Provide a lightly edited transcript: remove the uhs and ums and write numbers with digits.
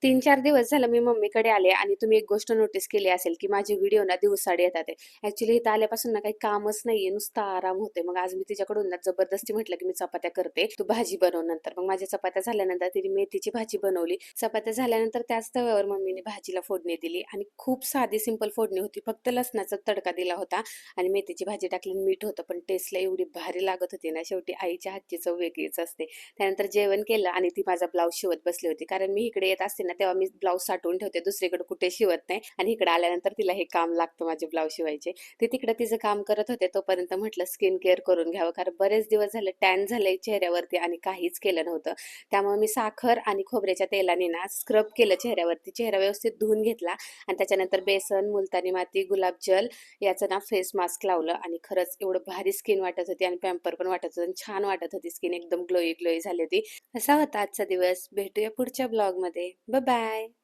3-4 दिवस झालं मी मम्मीकडे आले आणि तुम्ही एक गोष्ट नोटीस केली असेल, की माझे व्हिडिओ ना दिवसाआड येतात आहे. ॲक्चुअली इथं आल्यापासून ना काही कामच नाहीये, नुसता आराम होतोय. मग आज मी तिच्याकडून ना जबरदस्ती म्हटलं, की मी चपात्या करते, तू भाजी बनव नंतर. मग माझ्या चपात्या झाल्यानंतर तिने मेथीची भाजी बनवली. चपात्या झाल्यानंतर त्याच तव्यावर मम्मीने भाजीला फोडणी दिली आणि खूप साधी सिंपल फोडणी होती. फक्त लसणाचा तडका दिला होता आणि मेथीची भाजी टाकली आणि मीठ होतं. पण टेस्टला एवढी भारी लागत होती ना, शेवटी आईच्या हातची चव वेगळीच असते. त्यानंतर जेवण केलं आणि ती माझा ब्लाऊज शिवत बसली होती. कारण मी इकडे येत असते ना, तेव्हा मी ब्लाऊज साठवून ठेवते. दुसरीकडे कुठे शिवत नाही आणि इकडे आल्यानंतर तिला हे काम लागतं माझे ब्लाऊज शिवायचे. ते तिकडे तिचं काम करत होते. तोपर्यंत म्हटलं स्किन केअर करून घ्यावं. कारण बरेच दिवस झाले टॅन झालंय चेहऱ्यावरती आणि काहीच केलं नव्हतं. त्यामुळे मी साखर आणि खोबऱ्याच्या तेलाने ना स्क्रब केलं चेहऱ्यावरती. चेहरा व्यवस्थित धुवून घेतला आणि त्याच्यानंतर बेसन, मुलतानी माती, गुलाबजल याचं ना फेस मास्क लावलं आणि खरंच एवढं भारी स्किन वाटत होती आणि पॅम्पर पण वाटत होतं आणि छान वाटत होती स्किन एकदम ग्लोई ग्लोई झाली होती. असा होता आजचा दिवस. भेटूया पुढच्या ब्लॉगमध्ये. Bye bye.